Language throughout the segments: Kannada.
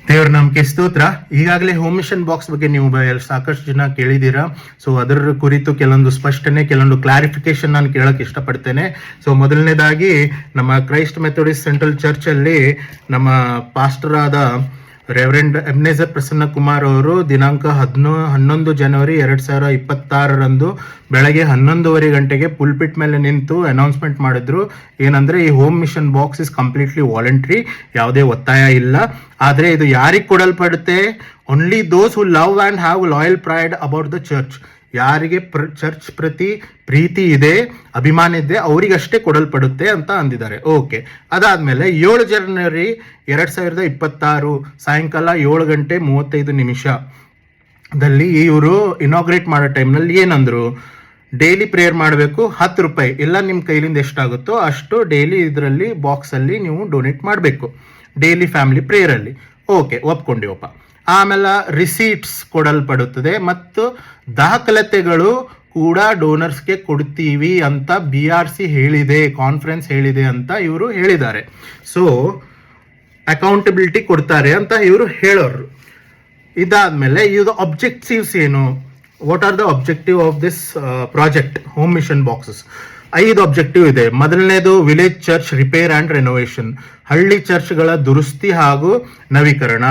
ದೇವ್ರ ನಮ್ಗೆ ಸ್ತೋತ್ರ. ಈಗಾಗಲೇ ಹೋಮ್ ಮಿಷನ್ ಬಾಕ್ಸ್ ಬಗ್ಗೆ ನೀವು ಸಾಕಷ್ಟು ಜನ ಕೇಳಿದ್ದೀರಾ. ಸೊ ಅದರ ಕುರಿತು ಕೆಲವೊಂದು ಸ್ಪಷ್ಟನೆ, ಕೆಲವೊಂದು ಕ್ಲಾರಿಫಿಕೇಶನ್ ನಾನು ಕೇಳಕ್ ಇಷ್ಟಪಡ್ತೇನೆ. ಸೊ ಮೊದಲನೇದಾಗಿ ನಮ್ಮ ಕ್ರೈಸ್ಟ್ ಮೆಥೋಡಿಸ್ಟ್ ಸೆಂಟ್ರಲ್ ಚರ್ಚ್ ಅಲ್ಲಿ ನಮ್ಮ ಪಾಸ್ಟರ್ ಆದ ರೆವರೆಂಡ್ ಎಬ್ನೇಜರ್ ಪ್ರಸನ್ನ ಕುಮಾರ್ ಅವರು ದಿನಾಂಕ 11 ಜನವರಿ 2026 ಬೆಳಗ್ಗೆ 11:30 ಗಂಟೆಗೆ ಪುಲ್ಪಿಟ್ ಮೇಲೆ ನಿಂತು ಅನೌನ್ಸ್ಮೆಂಟ್ ಮಾಡಿದ್ರು. ಏನಂದ್ರೆ ಈ home mission box is completely voluntary, ಯಾವುದೇ ಒತ್ತಾಯ ಇಲ್ಲ. ಆದ್ರೆ ಇದು ಯಾರಿಗೆ ಕೊಡಲ್ಪಡುತ್ತೆ? Only those who love and have loyal pride about the church. ಯಾರಿಗೆ ಚರ್ಚ್ ಪ್ರತಿ ಪ್ರೀತಿ ಇದೆ, ಅಭಿಮಾನ ಇದೆ, ಅವರಿಗಷ್ಟೇ ಕೊಡಲ್ಪಡುತ್ತೆ ಅಂತ ಅಂದಿದ್ದಾರೆ. ಓಕೆ, ಅದಾದ್ಮೇಲೆ 7 ಜನವರಿ 2026 ಸಾಯಂಕಾಲ 7:35 ಇವರು ಇನಾಗ್ರೇಟ್ ಮಾಡೋ ಟೈಮ್ನಲ್ಲಿ ಏನಂದ್ರು? ಡೈಲಿ ಪ್ರೇಯರ್ ಮಾಡಬೇಕು, 10 ರೂಪಾಯಿ ಇಲ್ಲ ನಿಮ್ಮ ಕೈಲಿಂದ ಎಷ್ಟಾಗುತ್ತೋ ಅಷ್ಟು ಡೈಲಿ ಇದರಲ್ಲಿ ಬಾಕ್ಸ್ ಅಲ್ಲಿ ನೀವು ಡೊನೇಟ್ ಮಾಡಬೇಕು, ಡೈಲಿ ಫ್ಯಾಮಿಲಿ ಪ್ರೇಯರ್ ಅಲ್ಲಿ. ಓಕೆ, ಒಪ್ಕೊಂಡಿವಪ್ಪ. ಆಮೇಲೆ ರಿಸೀಟ್ಸ್ ಕೊಡಲ್ಪಡುತ್ತದೆ ಮತ್ತು ದಾಖಲಾತಿಗಳು ಕೂಡ ಡೋನರ್ಸ್ಗೆ ಕೊಡ್ತೀವಿ ಅಂತ BRC ಹೇಳಿದೆ, ಕಾನ್ಫರೆನ್ಸ್ ಹೇಳಿದೆ ಅಂತ ಇವರು ಹೇಳಿದ್ದಾರೆ. ಸೊ ಅಕೌಂಟಬಿಲಿಟಿ ಕೊಡ್ತಾರೆ ಅಂತ ಇವರು ಹೇಳೋರು. ಇದಾದ್ಮೇಲೆ ಇದು ಅಬ್ಜೆಕ್ಟಿವ್ಸ್ ಏನು? What are the objective of this project home mission boxes? 5 objective ಇದೆ. ಮೊದಲನೇದು village church repair and renovation, ಹಳ್ಳಿ ಚರ್ಚ್ಗಳ ದುರಸ್ತಿ ಹಾಗೂ ನವೀಕರಣ.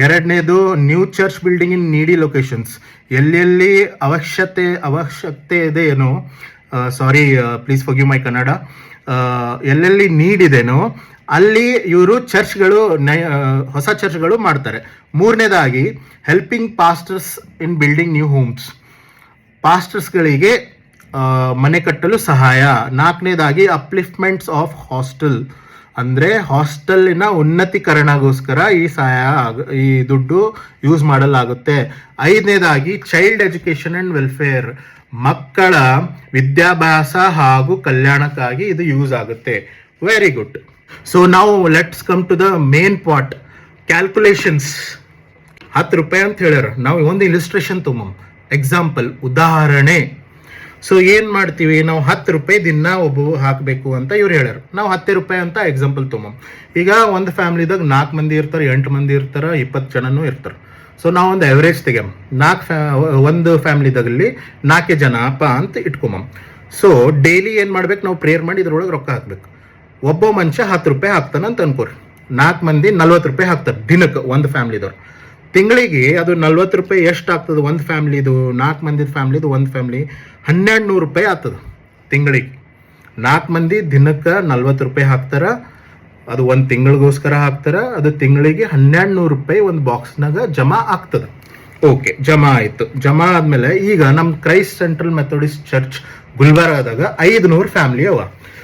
ಎರಡನೇದು new church building in needy locations, ಎಲ್ಲೆಲ್ಲಿ ಅವಶ್ಯಕತೆ ಇದೆ ಏನೋ, ಸಾರಿ ಪ್ಲೀಸ್ ಫಾರ್ಗಿವ್ ಮೈ ಕನ್ನಡ, ಎಲ್ಲೆಲ್ಲಿ ನೀಡ್ ಇದೆನೋ ಅಲ್ಲಿ ಇವರು ಚರ್ಚ್ಗಳು ಹೊಸ ಚರ್ಚ್ಗಳು ಮಾಡ್ತಾರೆ. ಮೂರನೇದಾಗಿ helping pastors in building new homes, ಪಾಸ್ಟರ್ಸ್ಗಳಿಗೆ ಮನೆ ಕಟ್ಟಲು ಸಹಾಯ. ನಾಲ್ಕನೇದಾಗಿ ಅಪ್ಲಿಫ್ಟ್ಮೆಂಟ್ಸ್ ಆಫ್ ಹಾಸ್ಟೆಲ್, ಅಂದ್ರೆ ಹಾಸ್ಟೆಲಿನ ಉನ್ನತೀಕರಣಗೋಸ್ಕರ ಈ ದುಡ್ಡು ಯೂಸ್ ಮಾಡಲಾಗುತ್ತೆ. ಐದನೇದಾಗಿ ಚೈಲ್ಡ್ ಎಜುಕೇಶನ್ ಅಂಡ್ ವೆಲ್ಫೇರ್, ಮಕ್ಕಳ ವಿದ್ಯಾಭ್ಯಾಸ ಹಾಗೂ ಕಲ್ಯಾಣಕ್ಕಾಗಿ ಇದು ಯೂಸ್ ಆಗುತ್ತೆ. Very good. ಸೊ ನಾವು let's come to the main part, calculations. 10 ರೂಪಾಯಿ ಅಂತ ಹೇಳ್ಯಾರ. ನಾವು ಒಂದು ಇಲಿಸ್ಟ್ರೇಷನ್ ತಗೊಂಬ, ಎಕ್ಸಾಂಪಲ್, ಉದಾಹರಣೆ. ಸೊ ಏನ್ ಮಾಡ್ತೀವಿ ನಾವು? 10 ರೂಪಾಯಿ ದಿನ ಒಬ್ಬ ಹಾಕಬೇಕು ಅಂತ ಇವ್ರು ಹೇಳ್ಯಾರ. ನಾವು 10 ರೂಪಾಯಿ ಅಂತ ಎಕ್ಸಾಂಪಲ್ ತಗೊಂಬ. ಈಗ ಒಂದು ಫ್ಯಾಮಿಲಿದಾಗ 4 ಮಂದಿ ಇರ್ತಾರೆ, 8 ಮಂದಿ ಇರ್ತಾರೆ, 20 ಜನನೂ ಇರ್ತಾರೆ. ಸೊ ನಾವು ಒಂದು ಅವರೇಜ್ ತೆಗೆಮ್, ಒಂದು ಫ್ಯಾಮಿಲಿದಾಗಲ್ಲಿ 4 ಜನ ಅಪ್ಪ ಅಂತ ಇಟ್ಕೊಂಬ. ಸೊ ಡೈಲಿ ಏನ್ ಮಾಡ್ಬೇಕು ನಾವು? ಪ್ರೇಯರ್ ಮಾಡಿ ಇದ್ರೊಳಗೆ ರೊಕ್ಕ ಹಾಕ್ಬೇಕು. ಒಬ್ಬ ಮನುಷ್ಯ 10 ರೂಪಾಯಿ ಹಾಕ್ತಾನ ಅಂತ ಅನ್ಕೋರಿ. 4 ಮಂದಿ 40 ರೂಪಾಯಿ ಹಾಕ್ತಾರೆ ದಿನಕ್ಕೆ, ಒಂದು ಫ್ಯಾಮಿಲಿದವ್ರು. ತಿಂಗಳಿಗೆ ಅದು 40 ರೂಪಾಯಿ ಎಷ್ಟು ಆಗ್ತದೆ? ಒಂದು ಫ್ಯಾಮಿಲಿದು, 4 ಮಂದಿದ ಫ್ಯಾಮಿಲಿದು, ಒಂದು ಫ್ಯಾಮಿಲಿ 1200 ರೂಪಾಯಿ ಆಗ್ತದೆ ತಿಂಗಳಿಗೆ. 4 ಮಂದಿ ದಿನಕ್ಕೆ 40 ರೂಪಾಯಿ ಹಾಕ್ತಾರ, ಅದು ಒಂದು ತಿಂಗಳಿಗೋಸ್ಕರ ಹಾಕ್ತಾರ. ಅದು ತಿಂಗಳಿಗೆ 1200 ರೂಪಾಯಿ ಒಂದು ಬಾಕ್ಸ್ನಾಗ ಜಮಾ ಆಗ್ತದೆ. ಓಕೆ, ಜಮಾ ಆಯ್ತು. ಜಮಾ ಆದ್ಮೇಲೆ ಈಗ ನಮ್ಮ ಕ್ರೈಸ್ಟ್ ಸೆಂಟ್ರಲ್ ಮೆಥೋಡಿಸ್ಟ್ ಚರ್ಚ್ ಗುಲ್ಬರ್ಗಾದಾಗ 500 ಫ್ಯಾಮಿಲಿ ಅವ.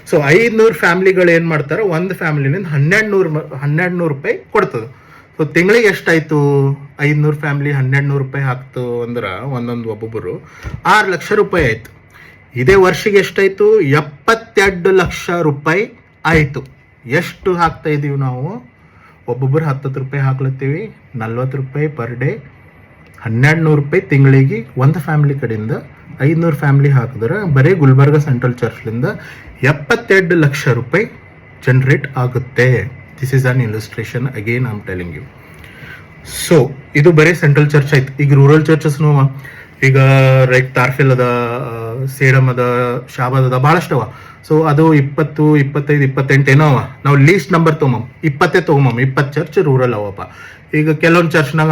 ಸೊ 500 ಫ್ಯಾಮಿಲಿಗಳು ಏನ್ ಮಾಡ್ತಾರ? ಒಂದು ಫ್ಯಾಮಿಲಿನಿಂದ 1200 ರೂಪಾಯಿ ಕೊಡ್ತದೆ. ಸೊ ತಿಂಗಳಿಗೆ ಎಷ್ಟಾಯ್ತು? 500 ಫ್ಯಾಮಿಲಿ 1200 ರೂಪಾಯಿ ಹಾಕ್ತು ಅಂದ್ರೆ ಒಬ್ಬೊಬ್ಬರು 6 ಲಕ್ಷ ರೂಪಾಯಿ ಆಯ್ತು. ಇದೇ ವರ್ಷಿಗೆ ಎಷ್ಟಾಯ್ತು? 72 ಲಕ್ಷ ರೂಪಾಯಿ ಆಯ್ತು. ಎಷ್ಟು ಹಾಕ್ತಾ ಇದೀವಿ ನಾವು? ಒಬ್ಬೊಬ್ಬರು 10 ರೂಪಾಯಿ ಹಾಕ್ಲತ್ತೀವಿ, 40 ರೂಪಾಯಿ ಪರ್ ಡೇ, 1200 ರೂಪಾಯಿ ತಿಂಗಳಿಗೆ. ಒಂದು ಫ್ಯಾಮಿಲಿ ಕಡೆಯಿಂದ 500 ಫ್ಯಾಮಿಲಿ ಹಾಕಿದ್ರೆ ಬರೀ ಗುಲ್ಬರ್ಗ ಸೆಂಟ್ರಲ್ ಚರ್ಚ್ಲಿಂದ 72 ಲಕ್ಷ ರೂಪಾಯಿ ಜನರೇಟ್ ಆಗುತ್ತೆ. This is an illustration, again I am telling you. So ಇದು ಬರೀ ಸೆಂಟ್ರಲ್ ಚರ್ಚ್ ಆಯ್ತು. ಈಗ ರೂರಲ್ ಚರ್ಚಸ್ನು ಈಗ ರೈಟ್ ತಾರ್ಫೆಲ್ ಅದ, ಸೇಡಮ್ ಅದ, ಶಾಬಾದ್ ಅದ, ಭಾಳಷ್ಟು ಅವ. ಸೊ ಅದು 20, 25, 28 ಏನೋ ಅವ. ನಾವು ಲೀಸ್ಟ್ ನಂಬರ್ ತೊಗೊಂಬ 20 ತೊಗೊಂಬ. 20 ಚರ್ಚ್ ರೂರಲ್ ಅವಪ್ಪ. ಈಗ ಕೆಲವೊಂದು ಚರ್ಚ್ನಾಗ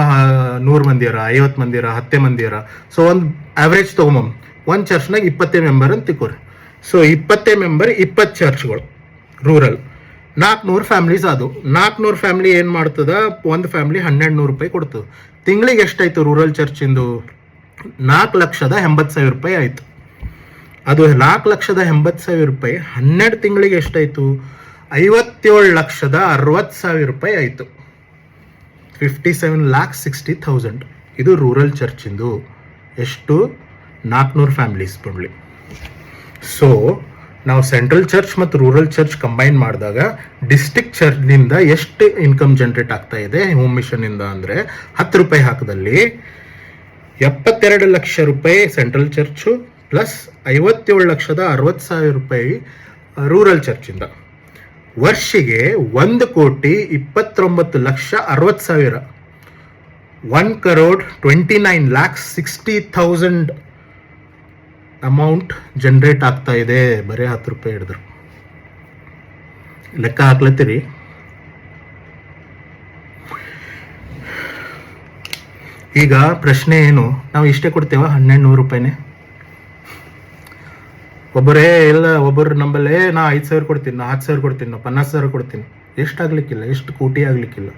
100 ಮಂದಿ ಅರ, 50 ಮಂದಿ ಅರ, 10 ಮಂದಿ ಅರ. ಸೊ ಒಂದು ಆವ್ರೇಜ್ ತೊಗೊಂಬ. ಒಂದು ಚರ್ಚ್ನಾಗ 20 ಮೆಂಬರ್ ಅಂತ ತಿಕ್ಕೋರಿ. ಸೊ 20 ಮೆಂಬರ್ 20 ಚರ್ಚ್ಗಳು ರೂರಲ್, 400 ಫ್ಯಾಮಿಲೀಸ್. ಅದು 400 ಫ್ಯಾಮಿಲಿ ಏನ್ ಮಾಡ್ತದ? ಒಂದು ಫ್ಯಾಮಿಲಿ 1200 ರೂಪಾಯಿ ಕೊಡ್ತದ. ತಿಂಗಳಿಗೆ ಎಷ್ಟಾಯ್ತು ರೂರಲ್ ಚರ್ಚಿಂದು? 4,80,000 ರೂಪಾಯಿ ಆಯ್ತು. ಅದು 4,80,000 ರೂಪಾಯಿ 12 ತಿಂಗಳಿಗೆ ಎಷ್ಟಾಯ್ತು? 57,60,000 ರೂಪಾಯಿ ಆಯ್ತು. 57,60,000. ಇದು ರೂರಲ್ ಚರ್ಚಿಂದು. ಎಷ್ಟು? 400 ಫ್ಯಾಮಿಲೀಸ್ ಕೊಡ್ಲಿ. ಸೊ ನಾವು ಸೆಂಟ್ರಲ್ ಚರ್ಚ್ ಮತ್ತು ರೂರಲ್ ಚರ್ಚ್ ಕಂಬೈನ್ ಮಾಡಿದಾಗ ಡಿಸ್ಟ್ರಿಕ್ಟ್ ಚರ್ಚ್ನಿಂದ ಎಷ್ಟು ಇನ್ಕಮ್ ಜನರೇಟ್ ಆಗ್ತಾ ಇದೆ ಹೋಮ್ ಮಿಷನ್ ಇಂದ ಅಂದ್ರೆ 10 ರೂಪಾಯಿ ಹಾಕದಲ್ಲಿ 72 ಲಕ್ಷ ರೂಪಾಯಿ ಸೆಂಟ್ರಲ್ ಚರ್ಚು ಪ್ಲಸ್ 57,60,000 ರೂಪಾಯಿ ರೂರಲ್ ಚರ್ಚಿಂದ. ವರ್ಷಿಗೆ 1,29,60,000 1,29,60,000 ಅಮೌಂಟ್ ಜನರೇಟ್ ಆಗ್ತಾ ಇದೆ ಬರೀ 10 ರೂಪಾಯಿ ಹಿಡಿದ್ರು. ಲೆಕ್ಕ ಹಾಕ್ಲತ್ತೀರಿ? ಈಗ ಪ್ರಶ್ನೆ ಏನು, ನಾವು ಇಷ್ಟೇ ಕೊಡ್ತೇವ 1,200 ರೂಪಾಯಿನೇ? ಒಬ್ಬರೇ ಎಲ್ಲ ಒಬ್ಬರು ನಂಬಲ್ಲೇ ನಾ 5,000 ಕೊಡ್ತೀನಿ, ನಾ 10,000 ಕೊಡ್ತೀನಿ, ನಾ 50,000 ಕೊಡ್ತೀನಿ. ಎಷ್ಟು ಆಗ್ಲಿಕ್ಕಿಲ್ಲ, ಎಷ್ಟು ಕೋಟಿ ಆಗ್ಲಿಕ್ಕಿಲ್ಲ.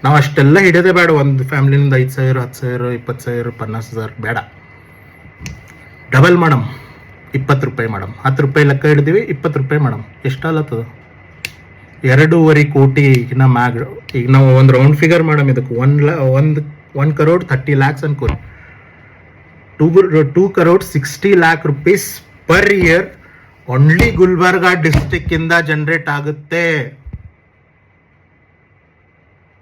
ನಾವು ಅಷ್ಟೆಲ್ಲ ಹಿಡಿಯೋದೇ ಬೇಡ. ಒಂದು ಫ್ಯಾಮಿಲಿನಿಂದ 5,000, 10,000, 20,000, 50,000 ಬೇಡ. ಡಬಲ್ ಮಾಡಮ್, 20 ರೂಪಾಯಿ ಮಾಡಮ್. 10 ರೂಪಾಯಿ ಲೆಕ್ಕ ಹಿಡಿದೀವಿ, 20 ರೂಪಾಯಿ ಮಾಡಮ್. ಎಷ್ಟಾಗ್ಲತ್ತದ? 2.5 ಕೋಟಿ ಮ್ಯಾಗ್. ಈಗ ನಾವು ಒಂದು ರೌಂಡ್ ಫಿಗರ್ ಮಾಡಮ್ ಇದಕ್ಕೆ. 1,30,00,000 ಅನ್ಕೋರಿ. 2,60,00,000 rupees per year only Gulbarga district ಇಂದ ಜನರೇಟ್ ಆಗುತ್ತೆ.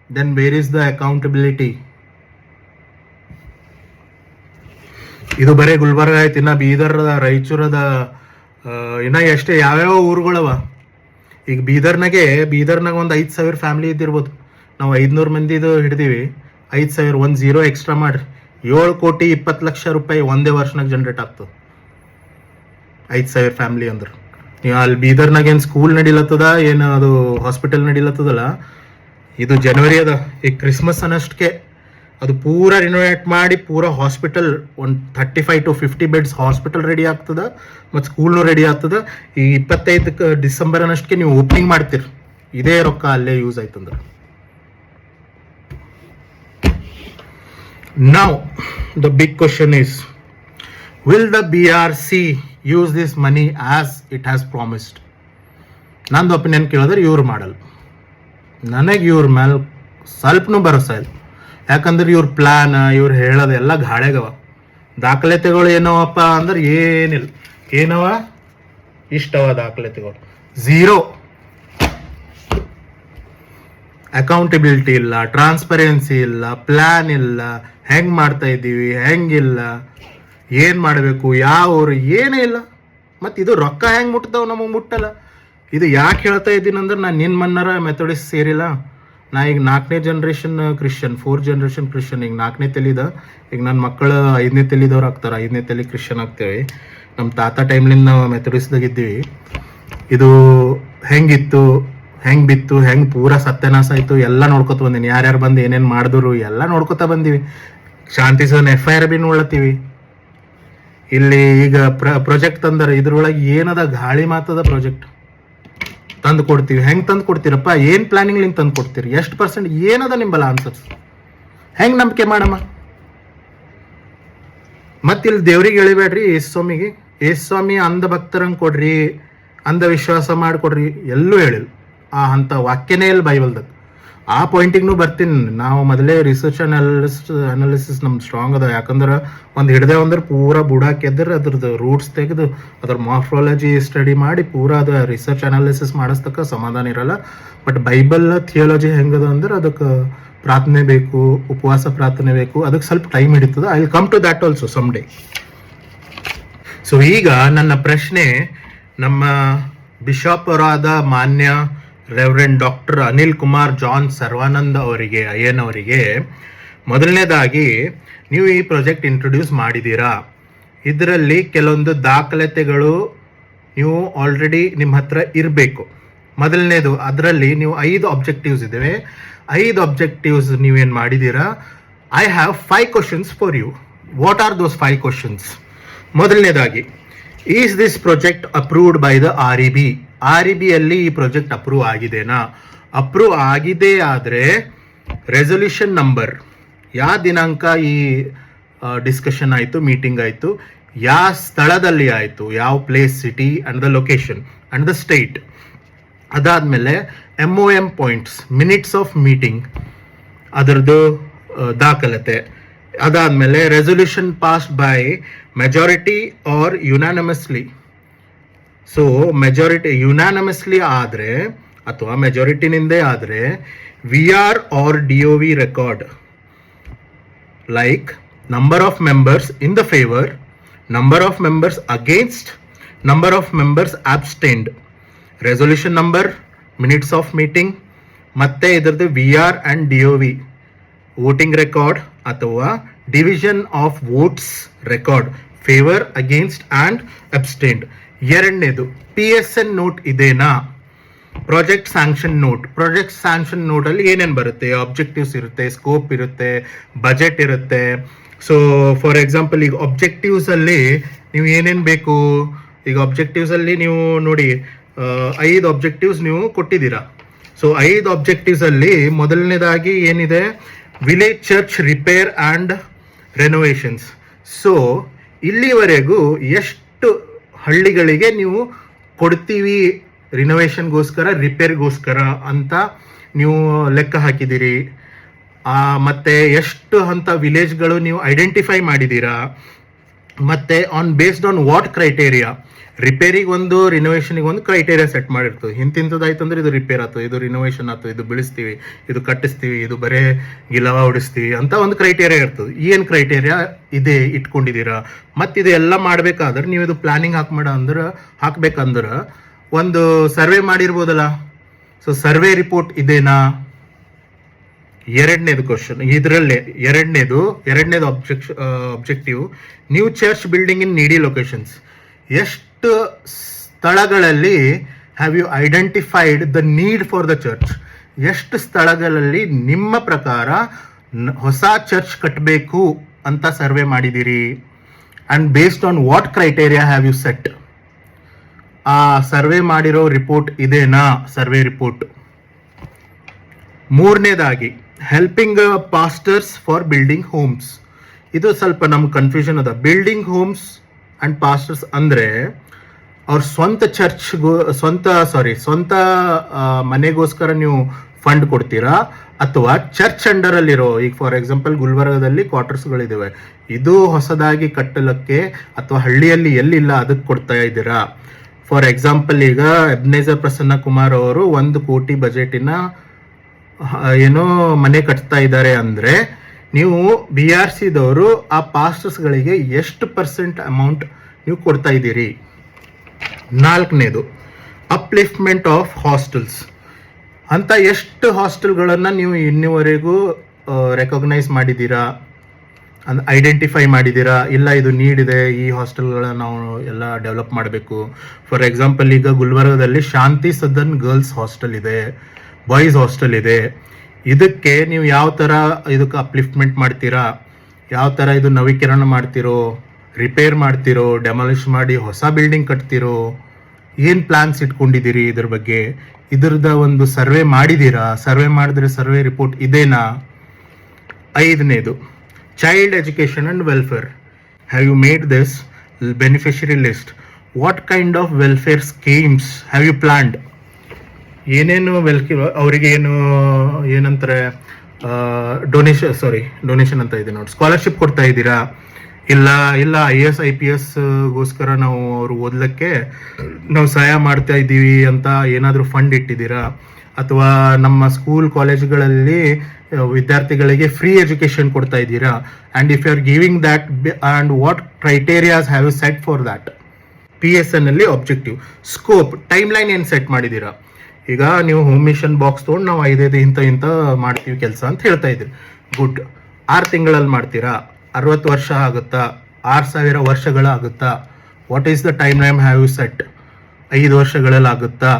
Then where is the accountability? ಇದು ಬರೇ ಗುಲ್ಬರ್ಗ ಆಯ್ತು. ಇನ್ನ ಬೀದರ್ದ, ರಾಯಚೂರದ, ಇನ್ನ ಎಷ್ಟೇ ಯಾವ್ಯಾವ ಊರುಗಳವ. ಈಗ ಬೀದರ್ನಾಗ ಒಂದು 5,000 ಫ್ಯಾಮಿಲಿ ಇದ್ದಿರ್ಬೋದು. ನಾವು 500 ಮಂದಿದು ಹಿಡಿದೀವಿ. 5,000 ಒಂದು 0 ಎಕ್ಸ್ಟ್ರಾ ಮಾಡ್ರಿ, 7,20,00,000 ರೂಪಾಯಿ ಒಂದೇ ವರ್ಷನಾಗ ಜನರೇಟ್ ಆಗ್ತದೆ. 5,000 ಫ್ಯಾಮಿಲಿ ಅಂದ್ರೆ ನೀವು ಅಲ್ಲಿ ಬೀದರ್ನಾಗ ಏನು ಸ್ಕೂಲ್ ನಡೀಲತ್ತದ, ಏನು ಅದು ಹಾಸ್ಪಿಟಲ್ ನಡೀಲತ್ತದಲ್ಲ, ಇದು ಜನವರಿ ಅದ. ಈಗ ಕ್ರಿಸ್ಮಸ್ ಅನ್ನಷ್ಟಕ್ಕೆ ಅದು ಪೂರಾ ರಿನೋವೇಟ್ ಮಾಡಿ ಪೂರಾ ಹಾಸ್ಪಿಟಲ್ ಒಂದು 35 to 50 ಬೆಡ್ಸ್ ಹಾಸ್ಪಿಟಲ್ ರೆಡಿ ಆಗ್ತದ, ಮತ್ತು ಸ್ಕೂಲ್ನು ರೆಡಿ ಆಗ್ತದ. ಈ 25 ಡಿಸೆಂಬರ್ ಅನ್ನಷ್ಟಕ್ಕೆ ನೀವು ಓಪನಿಂಗ್ ಮಾಡ್ತೀರಿ. ಇದೇ ರೊಕ್ಕ ಅಲ್ಲೇ ಯೂಸ್ ಆಯ್ತಂದ್ರೆ. Now, the big question is, will the BRC use this money as it has promised? ನಂದು ಒಪಿನಿಯನ್ ಕೇಳಿದ್ರೆ ಇವ್ರು ಮಾಡಲ್ಲ. ನನಗೆ ಇವ್ರ ಮೇಲೆ ಸ್ವಲ್ಪನೂ ಭರೋಸೆ ಇಲ್ಲ. ಯಾಕಂದ್ರೆ ಇವ್ರ ಪ್ಲಾನ್, ಇವ್ರು ಹೇಳೋದು ಎಲ್ಲ ಗಾಳೆಗವ. ದಾಖಲೆತೆಗಳು ಏನವಪ್ಪ ಅಂದ್ರೆ ಏನಿಲ್ಲ. ಏನವ? ಇಷ್ಟವ ದಾಖಲೆತೆಗಳು. 0. ಅಕೌಂಟಬಿಲಿಟಿ ಇಲ್ಲ, ಟ್ರಾನ್ಸ್ಪರೆನ್ಸಿ ಇಲ್ಲ, ಪ್ಲಾನ್ ಇಲ್ಲ, ಹೆಂಗ್ ಮಾಡ್ತಾ ಇದ್ದೀವಿ, ಹೆಂಗಿಲ್ಲ, ಏನ್ ಮಾಡಬೇಕು, ಯಾವ ಊರು, ಏನೇ ಇಲ್ಲ. ಮತ್ತು ಇದು ರೊಕ್ಕ ಹೆಂಗೆ ಮುಟ್ತಾವ? ನಮಗೆ ಮುಟ್ಟಲ್ಲ. ಇದು ಯಾಕೆ ಹೇಳ್ತಾ ಇದ್ದೀನಿ ಅಂದ್ರೆ, ನಾನು ನಿನ್ನ ಮನ್ನರ ಮೆಥಡಿಸ್ಟ್ ಸೇರಿಲ್ಲ. ನಾ ಈಗ 4ನೇ generation Christian, 4th generation Christian. ಈಗ 4ನೇ ತಲಿದ. ಈಗ ನನ್ನ ಮಕ್ಕಳು 5ನೇ ತಲಿದವ್ರು ಆಗ್ತಾರೆ, 5ನೇ ತಲಿ ಕ್ರಿಶ್ಚಿಯನ್ ಆಗ್ತೇವೆ. ನಮ್ಮ ತಾತ ಟೈಮ್ಲಿಂದ ನಾವು ಮೆಥಡಿಸ್ದಾಗ ಇದ್ದೀವಿ. ಇದು ಹೆಂಗಿತ್ತು, ಹೆಂಗೆ ಬಿತ್ತು, ಹೆಂಗೆ ಪೂರಾ ಸತ್ಯನಾಶ ಆಯಿತು ಎಲ್ಲ ನೋಡ್ಕೊತ ಬಂದೀನಿ. ಯಾರ್ಯಾರು ಬಂದು ಏನೇನು ಮಾಡಿದ್ರು ಎಲ್ಲ ನೋಡ್ಕೊತಾ ಬಂದೀವಿ. ಶಾಂತಿ ಸನ್ FIR ಬಿ ನೋಡ್ಲತ್ತೀವಿ. ಇಲ್ಲಿ ಈಗ ಪ್ರಾಜೆಕ್ಟ್ ತಂದರೆ ಇದ್ರೊಳಗೆ ಏನದ ಗಾಳಿ ಮಾತದ ಪ್ರಾಜೆಕ್ಟ್ ತಂದು ಕೊಡ್ತೀವಿ. ಹೆಂಗೆ ತಂದು ಕೊಡ್ತೀರಪ್ಪ? ಏನು ಪ್ಲಾನಿಂಗ್ಲಿಂದ ತಂದು ಕೊಡ್ತೀರಿ? ಎಷ್ಟು % ಏನದ ನಿಂಬಲ್ಲ ಆನ್ಸರ್ಸ್? ಹೆಂಗೆ ನಂಬಿಕೆ ಮಾಡಮ್ಮ? ಮತ್ತೆ ಇಲ್ಲಿ ದೇವ್ರಿಗೆ ಎಳಿಬೇಡ್ರಿ. ಯೇಸುಸ್ವಾಮಿಗೆ, ಯೇಸುಸ್ವಾಮಿ ಅಂಧ ಭಕ್ತರಂಗೆ ಕೊಡ್ರಿ, ಅಂಧವಿಶ್ವಾಸ ಮಾಡಿಕೊಡ್ರಿ ಎಲ್ಲೂ ಹೇಳಿಲ್ಲ. ಅಂಥ ವಾಕ್ಯನೇ ಇಲ್ಲ ಬೈಬಲ್ದಾಗ. ಆ ಪಾಯಿಂಟಿಗೂ ಬರ್ತೀನಿ. ನಾವು ಮೊದಲೇ ರಿಸರ್ಚ್ ಅನಾಲಿಸಿಸ್ ನಮ್ದು ಸ್ಟ್ರಾಂಗ್ ಅದ. ಯಾಕಂದ್ರೆ ಒಂದು ಹಿಡ್ದೆ ಅಂದ್ರೆ ಪೂರಾ ಬುಡಾಕೆದ್ರೆ ಅದ್ರದ್ದು ರೂಟ್ಸ್ ತೆಗೆದು ಅದ್ರ ಮಾರ್ಫಾಲಜಿ ಸ್ಟಡಿ ಮಾಡಿ ಪೂರಾ ಅದು ರಿಸರ್ಚ್ ಅನಾಲಿಸಿಸ್ ಮಾಡಿಸ್ತಕ್ಕ ಸಮಾಧಾನ ಇರಲ್ಲ. ಬಟ್ ಬೈಬಲ್ ಥಿಯಾಲಜಿ ಹೆಂಗದ ಅಂದ್ರೆ ಅದಕ್ಕೆ ಪ್ರಾರ್ಥನೆ ಬೇಕು, ಉಪವಾಸ ಪ್ರಾರ್ಥನೆ ಬೇಕು. ಅದಕ್ಕೆ ಸ್ವಲ್ಪ ಟೈಮ್ ಹಿಡಿತದೆ. I will come to that also some day. So ಈಗ ನನ್ನ ಪ್ರಶ್ನೆ ನಮ್ಮ ಬಿಷಪ್ ಅವರಾದ ಮಾನ್ಯ reverend doctor Anil Kumar John Sarvanand ಅವರಿಗೆ, ಅಯ್ಯನವರಿಗೆ, ಮೊದಲನೇದಾಗಿ ನೀವು ಈ ಪ್ರಾಜೆಕ್ಟ್ ಇಂಟ್ರೊಡ್ಯೂಸ್ ಮಾಡಿದ್ದೀರಾ. ಇದರಲ್ಲಿ ಕೆಲವೊಂದು ದಾಖಲೆತೆಗಳು ನೀವು ಆಲ್ರೆಡಿ ನಿಮ್ಮ ಹತ್ರ ಇರಬೇಕು. ಮೊದಲನೇದು, ಅದರಲ್ಲಿ ನೀವು 5 ಆಬ್ಜೆಕ್ಟಿವ್ಸ್ ಇದ್ದಾವೆ. 5 ಆಬ್ಜೆಕ್ಟಿವ್ಸ್ ನೀವೇನು ಮಾಡಿದ್ದೀರಾ? I have 5 questions for you. What are those 5 questions? ಮೊದಲನೇದಾಗಿ, is this project approved by the REB? REB ಅಲ್ಲಿ ಈ ಪ್ರಾಜೆಕ್ಟ್ ಅಪ್ರೂವ್ ಆಗಿದೆನಾ? ಅಪ್ರೂವ್ ಆಗಿದೆ ಆದರೆ ರೆಸೊಲ್ಯೂಷನ್ ನಂಬರ್, ಯಾವ ದಿನಾಂಕ ಈ ಡಿಸ್ಕಷನ್ ಆಯಿತು, ಮೀಟಿಂಗ್ ಆಯಿತು, ಯಾವ ಸ್ಥಳದಲ್ಲಿ ಆಯಿತು, ಯಾವ place, city and the location and the state. ಅದಾದಮೇಲೆ MOM points, minutes of meeting, ಅದರದ್ದು ದಾಖಲತೆ. ಅದಾದಮೇಲೆ resolution passed by majority or unanimously. So majority unanimously ಆದರೆ ಅಥವಾ ಮೆಜಾರಿಟಿನಿಂದೇ ಆದರೆ VR or DOV record, like number of members in the favour, number of members against, number of members abstained, resolution number, minutes of meeting, ಮತ್ತೆ ಇದರದ್ದು VR and DOV voting record ಅಥವಾ division of votes record, favour, against and abstained. ಎರಡನೇದು PSN ನೋಟ್ ಇದೇನಾ? Project sanction note. Project sanction ನೋಟಲ್ಲಿ ಏನೇನು ಬರುತ್ತೆ? ಆಬ್ಜೆಕ್ಟಿವ್ಸ್ ಇರುತ್ತೆ, ಸ್ಕೋಪ್ ಇರುತ್ತೆ, ಬಜೆಟ್ ಇರುತ್ತೆ. ಸೊ ಫಾರ್ ಎಕ್ಸಾಂಪಲ್ ಈಗ ಆಬ್ಜೆಕ್ಟಿವ್ಸಲ್ಲಿ ನೀವು ಏನೇನು ಬೇಕು, ಈಗ ಆಬ್ಜೆಕ್ಟಿವ್ಸಲ್ಲಿ ನೀವು ನೋಡಿ 5 ಆಬ್ಜೆಕ್ಟಿವ್ಸ್ ನೀವು ಕೊಟ್ಟಿದ್ದೀರಾ. ಸೊ 5 ಆಬ್ಜೆಕ್ಟಿವ್ಸಲ್ಲಿ ಮೊದಲನೇದಾಗಿ ಏನಿದೆ? Village church repair and renovations. So ಇಲ್ಲಿವರೆಗೂ ಎಷ್ಟು ಹಳ್ಳಿಗಳಿಗೆ ನೀವು ಕೊಡ್ತೀವಿ ರಿನೋವೇಷನ್ಗೋಸ್ಕರ, ರಿಪೇರ್ಗೋಸ್ಕರ ಅಂತ ನೀವು ಲೆಕ್ಕ ಹಾಕಿದ್ದೀರಿ? ಮತ್ತು ಎಷ್ಟು ಅಂತ ವಿಲೇಜ್ಗಳು ನೀವು ಐಡೆಂಟಿಫೈ ಮಾಡಿದ್ದೀರಾ? ಮತ್ತು ಬೇಸ್ಡ್ ಆನ್ ವಾಟ್ ಕ್ರೈಟೇರಿಯಾ? ರಿಪೇರಿಗೆ ಒಂದು, ರಿನೋವೇಷನಿಗೆ ಒಂದು ಕ್ರೈಟೇರಿಯಾ ಸೆಟ್ ಮಾಡಿರ್ತದೆ. ಇಂತಿಂಥದ್ದಾಯ್ತು ಅಂದರೆ ಇದು ರಿಪೇರ್ ಆಯ್ತು, ಇದು ರಿನೋವೇಷನ್ ಆಯ್ತು, ಇದು ಬೆಳೆಸ್ತೀವಿ, ಇದು ಕಟ್ಟಿಸ್ತೀವಿ, ಇದು ಬರೇ ಗಿಲವ ಹೊಡಿಸ್ತೀವಿ ಅಂತ ಒಂದು ಕ್ರೈಟೇರಿಯಾ ಇರ್ತದೆ. ಏನು ಕ್ರೈಟೇರಿಯಾ ಇದೆ ಇಟ್ಕೊಂಡಿದ್ದೀರಾ? ಮತ್ತು ಇದು ಎಲ್ಲ ಮಾಡಬೇಕಾದ್ರೆ ನೀವು ಇದು ಪ್ಲಾನಿಂಗ್ ಹಾಕ್ಬೇಕಂದ್ರೆ ಒಂದು ಸರ್ವೆ ಮಾಡಿರ್ಬೋದಲ್ಲ. ಸೊ ಸರ್ವೆ ರಿಪೋರ್ಟ್ ಇದೇನಾ? ಎರಡನೇದು ಕ್ವಶನ್ ಇದರಲ್ಲೇ. ಎರಡನೇದು objective new church building in needy locations. ಎಷ್ಟು ಸ್ಥಳಗಳಲ್ಲಿ have you identified the need for the church? ಎಷ್ಟು ಸ್ಥಳಗಳಲ್ಲಿ ನಿಮ್ಮ ಪ್ರಕಾರ ಹೊಸ ಚರ್ಚ್ ಕಟ್ಟಬೇಕು ಅಂತ ಸರ್ವೆ ಮಾಡಿದ್ದೀರಿ? And based on what criteria have you set? ಆ ಸರ್ವೆ ಮಾಡಿರೋ ರಿಪೋರ್ಟ್ ಇದೇನಾ? Survey report. ಮೂರನೇದಾಗಿ helping pastors for building homes. ಇದು ಸ್ವಲ್ಪ ನಮ್ಗೆ ಕನ್ಫ್ಯೂಷನ್ ಅದ. ಬಿಲ್ಡಿಂಗ್ ಹೋಮ್ಸ್ ಆ್ಯಂಡ್ ಪಾಸ್ಟರ್ಸ್ ಅಂದರೆ ಅವ್ರ ಸ್ವಂತ ಮನೆಗೋಸ್ಕರ ನೀವು ಫಂಡ್ ಕೊಡ್ತೀರಾ, ಅಥವಾ ಚರ್ಚ್ ಅಂಡರಲ್ಲಿರೋ, ಈಗ ಫಾರ್ ಎಕ್ಸಾಂಪಲ್ ಗುಲ್ಬರ್ಗದಲ್ಲಿ ಕ್ವಾರ್ಟರ್ಸ್ಗಳಿದ್ದಾವೆ, ಇದು ಹೊಸದಾಗಿ ಕಟ್ಟಲಿಕ್ಕೆ ಅಥವಾ ಹಳ್ಳಿಯಲ್ಲಿ ಎಲ್ಲಿಲ್ಲ ಅದಕ್ಕೆ ಕೊಡ್ತಾ ಇದ್ದೀರಾ? ಫಾರ್ ಎಕ್ಸಾಂಪಲ್ ಈಗ ಎಬ್ನೇಜರ್ ಪ್ರಸನ್ನ ಕುಮಾರ್ ಅವರು 1 ಕೋಟಿ ಬಜೆಟಿನ ಏನೋ ಮನೆ ಕಟ್ತಾ ಇದ್ದಾರೆ ಅಂದರೆ ನೀವು BRCದವರು ಆ ಪಾಸ್ಟರ್ಸ್ಗಳಿಗೆ ಎಷ್ಟು % ಅಮೌಂಟ್ ನೀವು ಕೊಡ್ತಾ ಇದ್ದೀರಿ? ನಾಲ್ಕನೇದು ಅಪ್ಲಿಫ್ಟ್ಮೆಂಟ್ ಆಫ್ ಹಾಸ್ಟೆಲ್ಸ್ ಅಂತ ಎಷ್ಟು ಹಾಸ್ಟೆಲ್ಗಳನ್ನು ನೀವು ಇನ್ನುವರೆಗೂ ರೆಕಗ್ನೈಸ್ ಮಾಡಿದ್ದೀರಾ, ಐಡೆಂಟಿಫೈ ಮಾಡಿದ್ದೀರಾ? ಇಲ್ಲ ಇದು ನೀಡಿದೆ, ಈ ಹಾಸ್ಟೆಲ್ಗಳನ್ನ ನಾವು ಎಲ್ಲ ಡೆವಲಪ್ ಮಾಡಬೇಕು. ಫಾರ್ ಎಕ್ಸಾಂಪಲ್ ಈಗ ಗುಲ್ಬರ್ಗದಲ್ಲಿ ಶಾಂತಿ ಸದನ್ ಗರ್ಲ್ಸ್ ಹಾಸ್ಟೆಲ್ ಇದೆ, ಬಾಯ್ಸ್ ಹಾಸ್ಟೆಲ್ ಇದೆ. ಇದಕ್ಕೆ ನೀವು ಯಾವ ಥರ ಇದಕ್ಕೆ ಅಪ್ಲಿಫ್ಟ್ಮೆಂಟ್ ಮಾಡ್ತೀರಾ? ಯಾವ ಥರ ಇದು ನವೀಕರಣ ಮಾಡ್ತಿರೋ, ರಿಪೇರ್ ಮಾಡ್ತಿರೋ, ಡೆಮಾಲಿಷ್ ಮಾಡಿ ಹೊಸ ಬಿಲ್ಡಿಂಗ್ ಕಟ್ತಿರೋ, ಏನು ಪ್ಲಾನ್ಸ್ ಇಟ್ಕೊಂಡಿದ್ದೀರಿ ಇದ್ರ ಬಗ್ಗೆ? ಇದ್ರದ ಒಂದು ಸರ್ವೆ ಮಾಡಿದ್ದೀರಾ? ಸರ್ವೆ ಮಾಡಿದ್ರೆ ಸರ್ವೆ ರಿಪೋರ್ಟ್ ಇದೇನಾ? ಐದನೇದು child education and welfare. Have you made this beneficiary list? What kind of welfare schemes have you planned? ಏನೇನು ಅವರಿಗೆ ಏನಂತಾರೆ ಡೊನೇಷನ್ ಅಂತ ಇದೆ ನೋಡಿ, ಸ್ಕಾಲರ್ಶಿಪ್ ಕೊಡ್ತಾ ಇದ್ದೀರಾ? ಇಲ್ಲ IAS IPS ಗೋಸ್ಕರ ನಾವು ಅವರು ಓದಲಿಕ್ಕೆ ನಾವು ಸಹಾಯ ಮಾಡ್ತಾ ಇದ್ದೀವಿ ಅಂತ ಏನಾದರೂ ಫಂಡ್ ಇಟ್ಟಿದ್ದೀರಾ? ಅಥವಾ ನಮ್ಮ ಸ್ಕೂಲ್ ಕಾಲೇಜ್ಗಳಲ್ಲಿ ವಿದ್ಯಾರ್ಥಿಗಳಿಗೆ ಫ್ರೀ ಎಜುಕೇಶನ್ ಕೊಡ್ತಾ ಇದ್ದೀರಾ? And if you are giving that and what criterias have you set for that? PSN ಅಲ್ಲಿ ಆಬ್ಜೆಕ್ಟಿವ್. ಸ್ಕೋಪ್, ಟೈಮ್ ಲೈನ್ ಏನು ಸೆಟ್ ಮಾಡಿದ್ದೀರಾ? ಈಗ ನೀವು ಹೋಮ್ ಮಿಷನ್ ಬಾಕ್ಸ್ ತೊಗೊಂಡು ನಾವು 5 ಇಂಥ ಮಾಡ್ತೀವಿ ಕೆಲಸ ಅಂತ ಹೇಳ್ತಾ ಇದ್ದೀರಿ. ಗುಡ್. 6 ತಿಂಗಳಲ್ಲಿ ಮಾಡ್ತೀರಾ? 60 ವರ್ಷ ಆಗುತ್ತಾ? 6000 ವರ್ಷಗಳಾಗುತ್ತಾ? What is the time line have you set? 5 ವರ್ಷಗಳಲ್ಲಿ ಆಗುತ್ತಾ?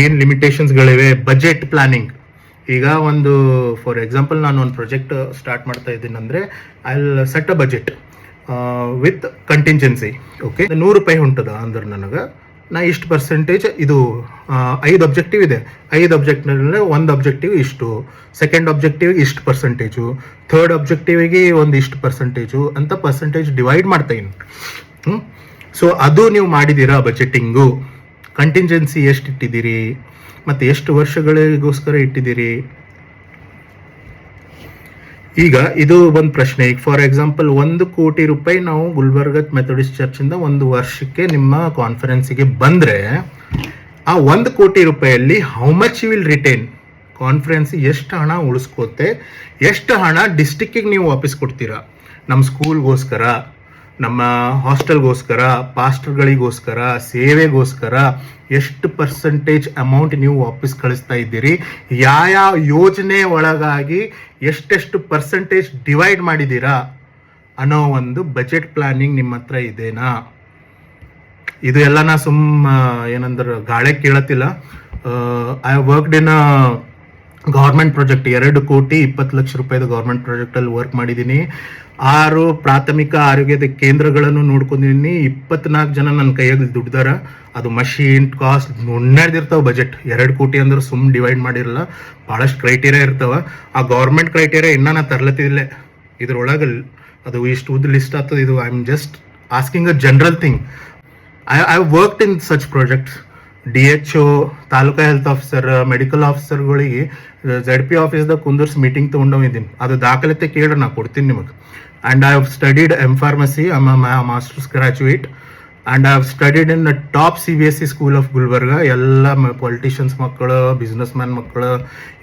ಏನು ಲಿಮಿಟೇಷನ್ಸ್ಗಳಿವೆ? Budget planning. ಈಗ ಒಂದು ಫಾರ್ ಎಕ್ಸಾಂಪಲ್ ನಾನು ಒಂದು ಪ್ರಾಜೆಕ್ಟ್ ಸ್ಟಾರ್ಟ್ ಮಾಡ್ತಾ ಇದ್ದೀನಿ ಅಂದರೆ I will set a budget with contingency. Okay, 100 ರೂಪಾಯಿ ಹೊಂಟದ ಅಂದ್ರೆ ನನಗೆ ನಾ ಇಷ್ಟು ಪರ್ಸೆಂಟೇಜ್, ಇದು 5 ಆಬ್ಜೆಕ್ಟಿವ್ ಇದೆ, 5 ಆಬ್ಜೆಕ್ಟಿವ್ನಲ್ಲಿ 1 ಆಬ್ಜೆಕ್ಟಿವ್ ಇಷ್ಟು, ಸೆಕೆಂಡ್ ಆಬ್ಜೆಕ್ಟಿವ್ಗೆ ಇಷ್ಟು ಪರ್ಸೆಂಟೇಜು, ಥರ್ಡ್ ಆಬ್ಜೆಕ್ಟಿವಿಗೆ ಒಂದು ಇಷ್ಟು ಪರ್ಸೆಂಟೇಜು ಅಂತ ಪರ್ಸೆಂಟೇಜ್ ಡಿವೈಡ್ ಮಾಡ್ತಾ ಇದ್ದೀನಿ. ಸೊ ಅದು ನೀವು ಮಾಡಿದ್ದೀರಾ ಬಜೆಟಿಂಗು? ಕಂಟಿಂಜೆನ್ಸಿ ಎಷ್ಟು ಇಟ್ಟಿದ್ದೀರಿ ಮತ್ತು ಎಷ್ಟು ವರ್ಷಗಳಿಗೋಸ್ಕರ ಇಟ್ಟಿದ್ದೀರಿ? ಈಗ ಇದು ಒಂದು ಪ್ರಶ್ನೆ. ಈಗ ಫಾರ್ ಎಕ್ಸಾಂಪಲ್ 1 ಕೋಟಿ ರೂಪಾಯಿ ನಾವು ಗುಲ್ಬರ್ಗ ಮೆಥಡಿಸ್ಟ್ ಚರ್ಚಿಂದ ಒಂದು ವರ್ಷಕ್ಕೆ ನಿಮ್ಮ ಕಾನ್ಫರೆನ್ಸಿಗೆ ಬಂದರೆ, ಆ 1 ಕೋಟಿ ರೂಪಾಯಲ್ಲಿ how much you will retain? Conference ಎಷ್ಟು ಹಣ ಉಳಿಸ್ಕೋತೆ, ಎಷ್ಟು ಹಣ ಡಿಸ್ಟಿಕ್ಕಿಗೆ ನೀವು ವಾಪಸ್ ಕೊಡ್ತೀರಾ? ನಮ್ಮ ಸ್ಕೂಲ್ಗೋಸ್ಕರ ನಮ್ಮ ಹಾಸ್ಟೆಲ್ಗೋಸ್ಕರ, ಪಾಸ್ಟರ್ಗಳಿಗೋಸ್ಕರ, ಸೇವೆಗೋಸ್ಕರ ಎಷ್ಟು ಪರ್ಸೆಂಟೇಜ್ ಅಮೌಂಟ್ ನೀವು ವಾಪಸ್ ಕಳಿಸ್ತಾ ಇದ್ದೀರಿ, ಯಾವ ಯೋಜನೆ ಒಳಗಾಗಿ ಎಷ್ಟೆಷ್ಟು ಪರ್ಸೆಂಟೇಜ್ ಡಿವೈಡ್ ಮಾಡಿದ್ದೀರಾ ಅನ್ನೋ ಒಂದು ಬಜೆಟ್ ಪ್ಲಾನಿಂಗ್ ನಿಮ್ಮ ಹತ್ರ ಇದೆನಾ? ಇದು ಎಲ್ಲ ನಾ ಏನಂದ್ರೆ ಗಾಳಿ ಕೇಳತ್ತಿಲ್ಲ. I worked in government project, 2,20,00,000 government ಪ್ರಾಜೆಕ್ಟಲ್ಲಿ ವರ್ಕ್ ಮಾಡಿದ್ದೀನಿ. 6 ಪ್ರಾಥಮಿಕ ಆರೋಗ್ಯದ ಕೇಂದ್ರಗಳನ್ನು ನೋಡ್ಕೊಂಡಿದ್ದೀನಿ. 24 ಜನ ನನ್ನ ಕೈಯಾಗ ದುಡ್ದಾರ. ಅದು ಮಷೀನ್ ಕಾಸ್ಟ್ ನುಣ್ಣದಿರ್ತಾವ. ಬಜೆಟ್ 2 ಕೋಟಿ ಅಂದ್ರೆ ಡಿವೈಡ್ ಮಾಡಿರಲ್ಲ, ಭಾಳಷ್ಟು ಕ್ರೈಟೇರಿಯಾ ಇರ್ತಾವ. ಆ ಗೌರ್ಮೆಂಟ್ ಕ್ರೈಟೇರಿಯಾ ಇನ್ನೂ ನಾ ತರ್ಲತ್ತಿಲ್ಲ. ಇದ್ರೊಳಗೆ ಅದು ಇಷ್ಟು ಉದ್ದ ಲಿಸ್ಟ್ ಆಗ್ತದೆ. ಇದು I am just asking a general thing. I worked in such projects. DHO, taluka health officer, medical ಆಫೀಸರ್ಗಳಿಗೆ ZP ಆಫೀಸ್ದಾಗ ಕುಂದರ್ಸಿ ಮೀಟಿಂಗ್ ತೊಗೊಂಡಿದ್ದೀನಿ. ಅದು ದಾಖಲಾತಿ ಕೇಳ್ರಿ, ನಾ ಕೊಡ್ತೀನಿ ನಿಮಗೆ. And I have studied M.Pharmacy. I am a masters graduate and I have studied in top CBSE school of Gulbarga. ಎಲ್ಲ ಪೊಲಿಟಿಷಿಯನ್ಸ್ ಮಕ್ಕಳು, ಬಿಸ್ನೆಸ್ ಮ್ಯಾನ್ ಮಕ್ಕಳು,